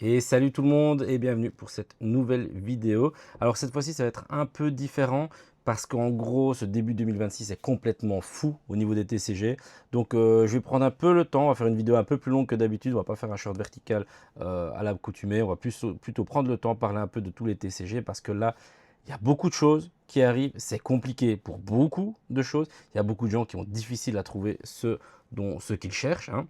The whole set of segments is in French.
Et salut tout le monde et bienvenue pour cette nouvelle vidéo. Alors cette fois-ci, ça va être un peu différent parce qu'en gros, ce début 2026 est complètement fou au niveau des TCG. Donc je vais prendre un peu le temps, on va faire une vidéo un peu plus longue que d'habitude. On va pas faire un short vertical à l'accoutumée. On va plutôt prendre le temps, parler un peu de tous les TCG parce que là, il y a beaucoup de choses qui arrivent. C'est compliqué pour beaucoup de choses. Il y a beaucoup de gens qui ont difficile à trouver ce qu'ils cherchent, hein,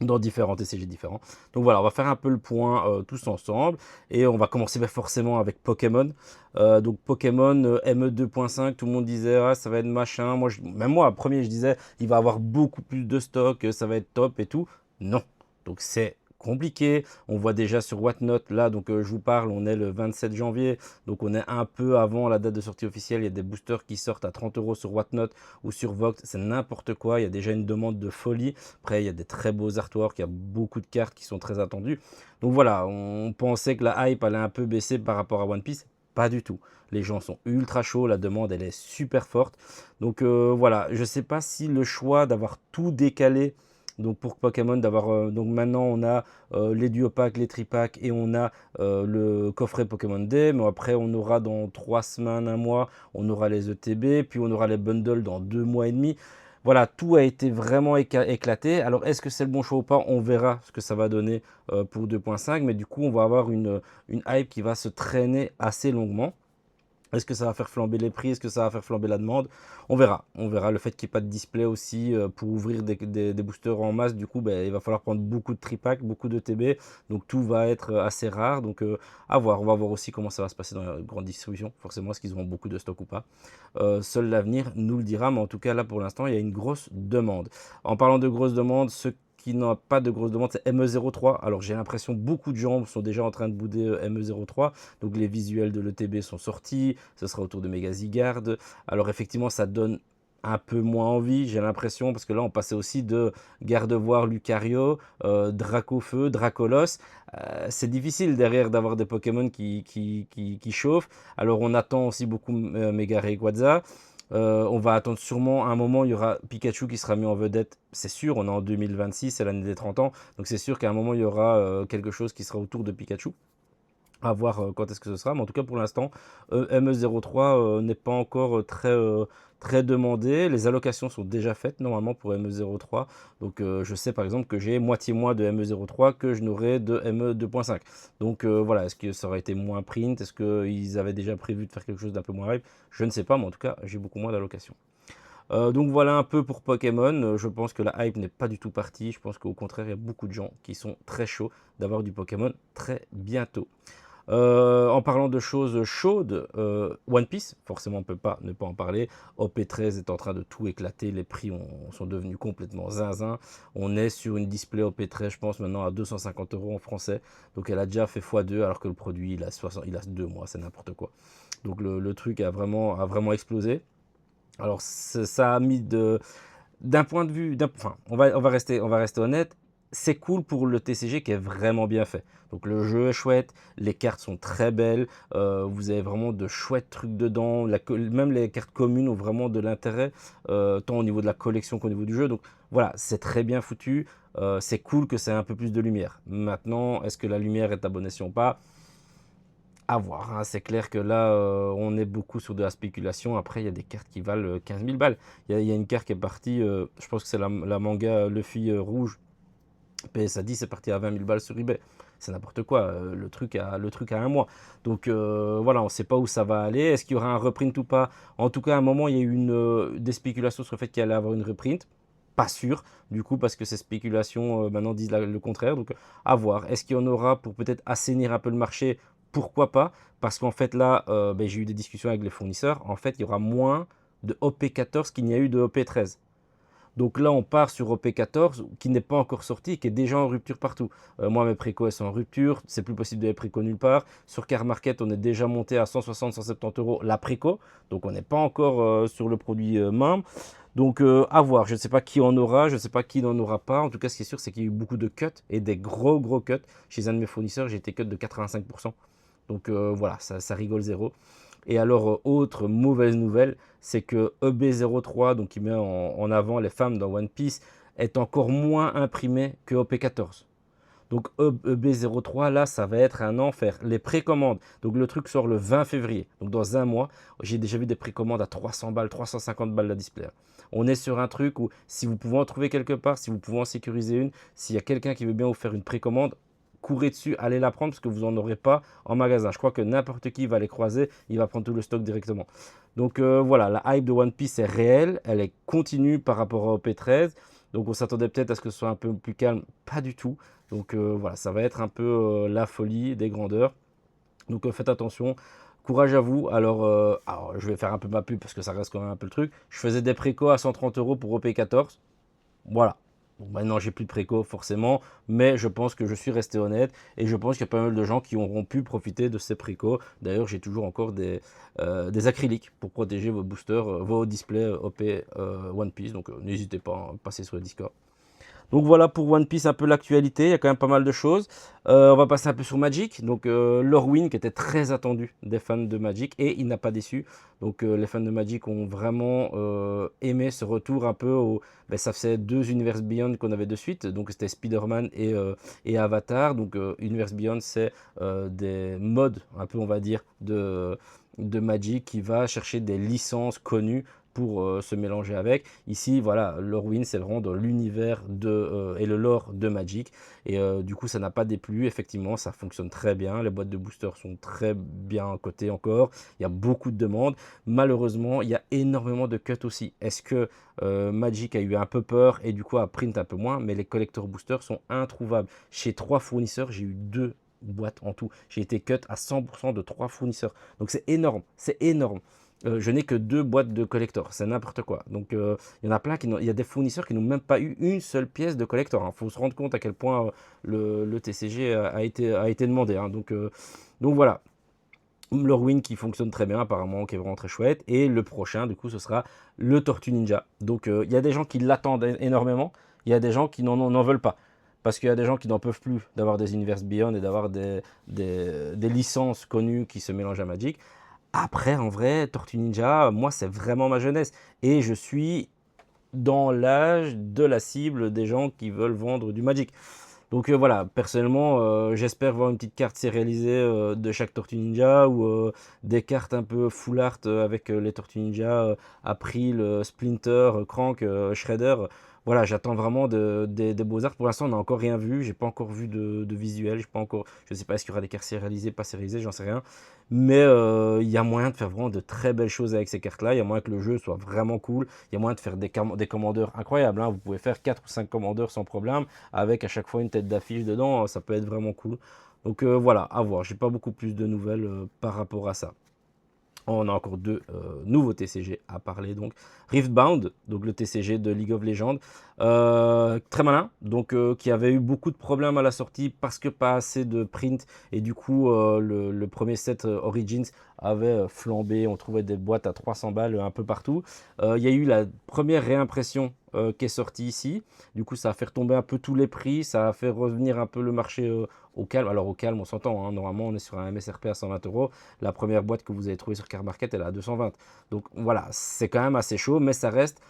dans différents TCG différents. Donc voilà, on va faire un peu le point tous ensemble. Et on va commencer forcément avec Pokémon. Donc Pokémon ME 2.5, tout le monde disait ah, ça va être machin. Même moi, premier, je disais il va avoir beaucoup plus de stock, ça va être top et tout. Non. Donc c'est compliqué. On voit déjà sur Whatnot, là, donc je vous parle, on est le 27 janvier. Donc on est un peu avant la date de sortie officielle. Il y a des boosters qui sortent à 30 € sur Whatnot ou sur Vox. C'est n'importe quoi. Il y a déjà une demande de folie. Après, il y a des très beaux artworks, il y a beaucoup de cartes qui sont très attendues. Donc voilà, on pensait que la hype allait un peu baisser par rapport à One Piece. Pas du tout. Les gens sont ultra chauds, la demande elle est super forte. Donc voilà, je ne sais pas si le choix d'avoir tout décalé, donc pour Pokémon, donc maintenant on a les duopacks, les tripacks et on a le coffret Pokémon Day. Mais après on aura dans 3 semaines, un mois, on aura les ETB, puis on aura les bundles dans 2 mois et demi. Voilà, tout a été vraiment éclaté. Alors, est-ce que c'est le bon choix ou pas? On verra ce que ça va donner pour 2.5. Mais du coup, on va avoir une hype qui va se traîner assez longuement. Est-ce que ça va faire flamber les prix? Est-ce que ça va faire flamber la demande? On verra. On verra. Le fait qu'il n'y ait pas de display aussi pour ouvrir des boosters en masse, du coup, ben, il va falloir prendre beaucoup de tripacks, beaucoup de TB. Donc tout va être assez rare. Donc à voir. On va voir aussi comment ça va se passer dans la grande distribution. Forcément, est-ce qu'ils auront beaucoup de stock ou pas? Seul l'avenir nous le dira. Mais en tout cas, là, pour l'instant, il y a une grosse demande. En parlant de grosse demande, ceux qui n'ont pas de grosse demande, c'est ME03. Alors j'ai l'impression que beaucoup de gens sont déjà en train de bouder ME03. Donc les visuels de l'ETB sont sortis, ce sera autour de Megazigard. Alors effectivement, ça donne un peu moins envie, j'ai l'impression, parce que là, on passait aussi de Gardevoir, Lucario, Dracofeu, Dracolos. C'est difficile derrière d'avoir des Pokémon qui chauffent. Alors on attend aussi beaucoup Mega Rayquaza. On va attendre sûrement à un moment, il y aura Pikachu qui sera mis en vedette, c'est sûr, on est en 2026, c'est l'année des 30 ans, donc c'est sûr qu'à un moment, il y aura quelque chose qui sera autour de Pikachu. À voir quand est-ce que ce sera, mais en tout cas pour l'instant, ME03 n'est pas encore très demandé. Les allocations sont déjà faites normalement pour ME03. Donc je sais par exemple que j'ai moitié moins de ME03 que je n'aurais de ME2.5. Donc voilà, est-ce que ça aurait été moins print? Est-ce qu'ils avaient déjà prévu de faire quelque chose d'un peu moins hype? Je ne sais pas, mais en tout cas, j'ai beaucoup moins d'allocations. Donc voilà un peu pour Pokémon. Je pense que la hype n'est pas du tout partie. Je pense qu'au contraire, il y a beaucoup de gens qui sont très chauds d'avoir du Pokémon très bientôt. En parlant de choses chaudes, One Piece, forcément on ne peut pas ne pas en parler. OP13 est en train de tout éclater, les prix sont devenus complètement zinzin. On est sur une display OP13, je pense maintenant à 250 € en français. Donc elle a déjà fait x2 alors que le produit il a 2 mois, c'est n'importe quoi. Donc le truc a vraiment explosé. Alors ça a mis d'un point de vue, enfin, on va rester honnête, c'est cool pour le TCG qui est vraiment bien fait. Donc le jeu est chouette, les cartes sont très belles, vous avez vraiment de chouettes trucs dedans, même les cartes communes ont vraiment de l'intérêt, tant au niveau de la collection qu'au niveau du jeu. Donc voilà, c'est très bien foutu, c'est cool que c'est un peu plus de lumière. Maintenant, est-ce que la lumière est à bon escient ou pas? À voir, hein. C'est clair que là, on est beaucoup sur de la spéculation. Après, il y a des cartes qui valent 15 000 balles. Il y a une carte qui est partie, je pense que c'est la manga Luffy rouge. PSA 10 c'est parti à 20 000 balles sur eBay. C'est n'importe quoi, le truc a un mois. Donc voilà, on ne sait pas où ça va aller. Est-ce qu'il y aura un reprint ou pas? En tout cas, à un moment, il y a eu des spéculations sur le fait qu'il allait avoir une reprint. Pas sûr, du coup, parce que ces spéculations maintenant disent le contraire. Donc, à voir. Est-ce qu'il y en aura pour peut-être assainir un peu le marché? Pourquoi pas? Parce qu'en fait, là, ben, j'ai eu des discussions avec les fournisseurs. En fait, il y aura moins de OP14 qu'il n'y a eu de OP13. Donc là, on part sur OP14 qui n'est pas encore sorti, qui est déjà en rupture partout. Moi, mes précos, elles sont en rupture. C'est plus possible de les préco nulle part. Sur Car Market, on est déjà monté à 160-170 € la préco. Donc on n'est pas encore sur le produit même. Donc à voir. Je ne sais pas qui en aura, je ne sais pas qui n'en aura pas. En tout cas, ce qui est sûr, c'est qu'il y a eu beaucoup de cuts et des gros cuts. Chez un de mes fournisseurs, j'ai été cut de 85%. Donc voilà, ça rigole zéro. Et alors, autre mauvaise nouvelle, c'est que EB03, donc qui met en avant les femmes dans One Piece, est encore moins imprimé que OP14. Donc EB03, là, ça va être un enfer. Les précommandes, donc le truc sort le 20 février, donc dans un mois. J'ai déjà vu des précommandes à 300 balles, 350 balles la display. On est sur un truc où si vous pouvez en trouver quelque part, si vous pouvez en sécuriser une, s'il y a quelqu'un qui veut bien vous faire une précommande, courez dessus, allez la prendre parce que vous n'en aurez pas en magasin. Je crois que n'importe qui va les croiser, il va prendre tout le stock directement. Donc voilà, la hype de One Piece est réelle, elle est continue par rapport au P13. Donc on s'attendait peut-être à ce que ce soit un peu plus calme, pas du tout. Donc voilà, ça va être un peu la folie des grandeurs. Donc faites attention, courage à vous. Alors, je vais faire un peu ma pub parce que ça reste quand même un peu le truc. Je faisais des précos à 130 € pour OP14. Voilà. Bon, maintenant, j'ai plus de préco forcément, mais je pense que je suis resté honnête et je pense qu'il y a pas mal de gens qui auront pu profiter de ces précos. D'ailleurs, j'ai toujours encore des acryliques pour protéger vos boosters, vos displays OP One Piece. Donc, n'hésitez pas à passer sur le Discord. Donc voilà pour One Piece un peu l'actualité, il y a quand même pas mal de choses. On va passer un peu sur Magic. Donc Lorwyn qui était très attendu des fans de Magic et il n'a pas déçu. Donc les fans de Magic ont vraiment aimé ce retour un peu au... Ben, ça faisait 2 Universe Beyond qu'on avait de suite. Donc c'était Spider-Man et Avatar. Donc Universe Beyond c'est des modes un peu on va dire de Magic qui va chercher des licences connues pour se mélanger avec. Ici, voilà, Lorwyn, c'est vraiment dans l'univers et le lore de Magic. Et du coup, ça n'a pas déplu. Effectivement, ça fonctionne très bien. Les boîtes de boosters sont très bien cotées encore. Il y a beaucoup de demandes. Malheureusement, il y a énormément de cuts aussi. Est-ce que Magic a eu un peu peur et du coup a print un peu moins? Mais les collector boosters sont introuvables. Chez 3 fournisseurs, j'ai eu 2 boîtes en tout. J'ai été cut à 100% de 3 fournisseurs. Donc c'est énorme. C'est énorme. Je n'ai que 2 boîtes de collector, c'est n'importe quoi. Donc il y en a plein il y a des fournisseurs qui n'ont même pas eu une seule pièce de collector. Il faut se rendre compte à quel point le TCG a été demandé. Hein. Donc voilà, Lorwyn qui fonctionne très bien apparemment, qui est vraiment très chouette. Et le prochain, du coup, ce sera le Tortue Ninja. Donc il y a des gens qui l'attendent énormément, il y a des gens qui n'en veulent pas. Parce qu'il y a des gens qui n'en peuvent plus d'avoir des Universe Beyond et d'avoir des licences connues qui se mélangent à Magic. Après, en vrai, Tortue Ninja, moi, c'est vraiment ma jeunesse. Et je suis dans l'âge de la cible des gens qui veulent vendre du Magic. Donc voilà, personnellement, j'espère voir une petite carte sérialisée de chaque Tortue Ninja ou des cartes un peu full art avec les Tortues Ninja, April, Splinter, Crank, Shredder. Voilà, j'attends vraiment des beaux-arts. Pour l'instant, on n'a encore rien vu. J'ai pas encore vu de visuel. J'ai pas encore, je ne sais pas, est-ce qu'il y aura des cartes sérialisées, pas sérialisées, j'en sais rien. Mais il y a moyen de faire vraiment de très belles choses avec ces cartes-là. Il y a moyen que le jeu soit vraiment cool. Il y a moyen de faire des commandeurs incroyables. Hein. Vous pouvez faire 4 ou 5 commandeurs sans problème, avec à chaque fois une tête d'affiche dedans. Ça peut être vraiment cool. Donc voilà, à voir. J'ai pas beaucoup plus de nouvelles par rapport à ça. On a encore 2 nouveaux TCG à parler. Donc Riftbound, donc le TCG de League of Legends, très malin, donc qui avait eu beaucoup de problèmes à la sortie parce que pas assez de print et du coup le premier set Origins avait flambé. On trouvait des boîtes à 300 balles un peu partout. Il y a eu la première réimpression qui est sortie ici. Du coup, ça a fait retomber un peu tous les prix, ça a fait revenir un peu le marché au calme. Alors au calme, on s'entend, hein. Normalement on est sur un MSRP à 120 €. La première boîte que vous avez trouvée sur Car Market, elle est à 220. Donc voilà, c'est quand même assez chaud, mais ça reste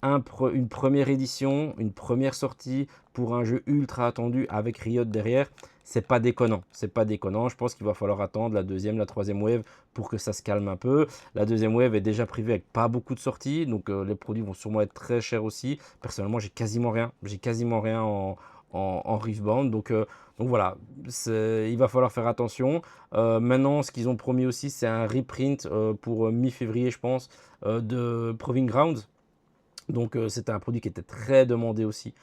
une première édition, une première sortie pour un jeu ultra attendu avec Riot derrière. C'est pas déconnant, c'est pas déconnant. Je pense qu'il va falloir attendre la deuxième, la troisième wave pour que ça se calme un peu. La deuxième wave est déjà prévue avec pas beaucoup de sorties, donc les produits vont sûrement être très chers aussi. Personnellement, j'ai quasiment rien en Riftbound, donc voilà, il va falloir faire attention. Maintenant, ce qu'ils ont promis aussi, c'est un reprint pour mi-février, je pense, de Proving Grounds. Donc c'était un produit qui était très demandé aussi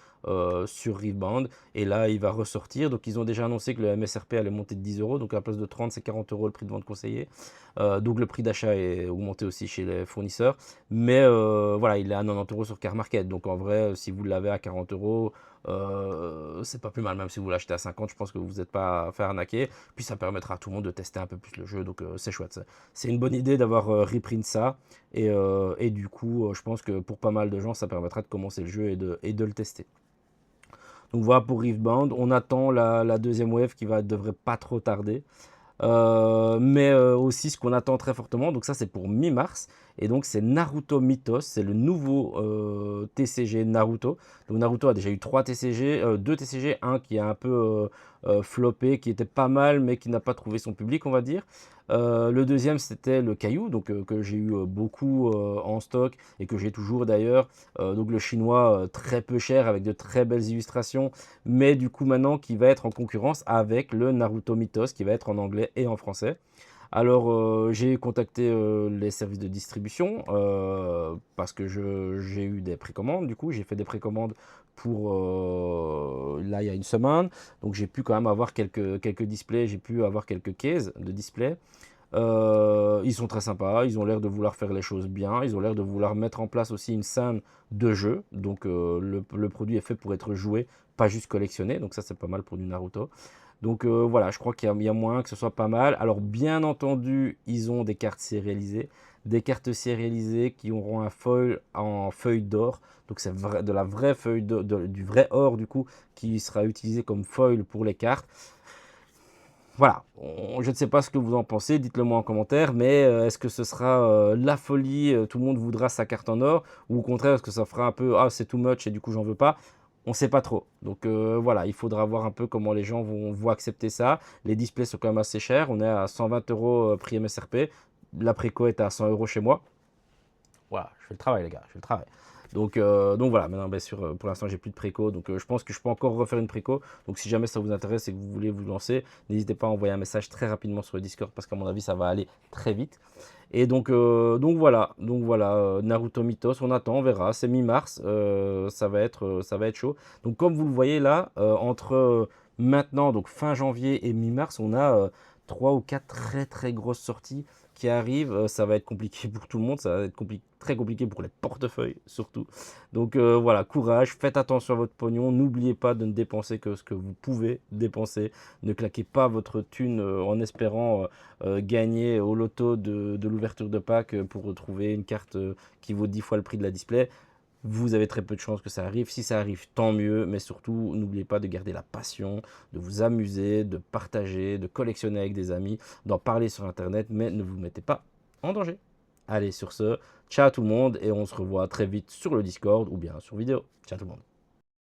sur Riftbound. Et là, il va ressortir. Donc ils ont déjà annoncé que le MSRP allait monter de 10 €. Donc à la place de 30, c'est 40 € le prix de vente conseillé. Donc le prix d'achat est augmenté aussi chez les fournisseurs. Mais voilà, il est à 90 € sur Car Market. Donc en vrai, si vous l'avez à 40 €, c'est pas plus mal. Même si vous l'achetez à 50, je pense que vous n'êtes pas fait arnaquer. Puis ça permettra à tout le monde de tester un peu plus le jeu. Donc c'est chouette. C'est une bonne idée d'avoir reprint ça. Et du coup, je pense que pour pas mal de gens, ça permettra de commencer le jeu et de le tester. Donc voilà pour Riftbound. On attend la deuxième wave qui devrait pas trop tarder. Mais aussi ce qu'on attend très fortement, donc ça c'est pour mi-mars, et donc c'est Naruto Mythos, c'est le nouveau TCG Naruto. Donc Naruto a déjà eu 3 TCG, 2 TCG, un qui est un peu floppé, qui était pas mal, mais qui n'a pas trouvé son public, on va dire. Le deuxième, c'était le Caillou, donc que j'ai eu beaucoup en stock et que j'ai toujours d'ailleurs. Donc le chinois très peu cher avec de très belles illustrations, mais du coup maintenant qui va être en concurrence avec le Naruto Mythos qui va être en anglais et en français. Alors, j'ai contacté les services de distribution parce que j'ai eu des précommandes. Du coup, j'ai fait des précommandes pour là il y a une semaine. Donc, j'ai pu quand même avoir quelques displays, j'ai pu avoir quelques cases de displays. Ils sont très sympas, ils ont l'air de vouloir faire les choses bien, ils ont l'air de vouloir mettre en place aussi une scène de jeu. Donc, le produit est fait pour être joué, pas juste collectionné. Donc, ça, c'est pas mal pour du Naruto. Donc voilà, je crois qu'il y a moyen que ce soit pas mal. Alors bien entendu, ils ont des cartes sérialisées qui auront un foil en feuille d'or. Donc c'est de la vraie feuille du vrai or du coup qui sera utilisé comme foil pour les cartes. Voilà, je ne sais pas ce que vous en pensez, dites-le moi en commentaire, mais est-ce que ce sera la folie, tout le monde voudra sa carte en or, ou au contraire, est-ce que ça fera un peu, ah c'est too much et du coup j'en veux pas? On ne sait pas trop. Donc voilà, il faudra voir un peu comment les gens vont accepter ça. Les displays sont quand même assez chers, on est à 120 € prix MSRP, la préco est à 100 € chez moi. Voilà, je fais le travail les gars, je fais le travail. Donc voilà, maintenant bien sûr, pour l'instant j'ai plus de préco, donc je pense que je peux encore refaire une préco. Donc si jamais ça vous intéresse et que vous voulez vous lancer, n'hésitez pas à envoyer un message très rapidement sur le Discord parce qu'à mon avis ça va aller très vite. Et donc voilà, Naruto Mythos, on attend, on verra, c'est mi-mars, ça va être chaud. Donc comme vous le voyez là, entre maintenant, donc fin janvier et mi-mars, on a 3 ou 4 très très grosses sorties qui arrivent. Ça va être compliqué pour tout le monde, ça va être très compliqué pour les portefeuilles surtout. Donc voilà, courage, faites attention à votre pognon, n'oubliez pas de ne dépenser que ce que vous pouvez dépenser. Ne claquez pas votre thune en espérant gagner au loto de l'ouverture de pack pour retrouver une carte qui vaut 10 fois le prix de la display. Vous avez très peu de chances que ça arrive. Si ça arrive, tant mieux. Mais surtout, n'oubliez pas de garder la passion, de vous amuser, de partager, de collectionner avec des amis, d'en parler sur Internet, mais ne vous mettez pas en danger. Allez, sur ce, ciao tout le monde et on se revoit très vite sur le Discord ou bien sur vidéo. Ciao tout le monde.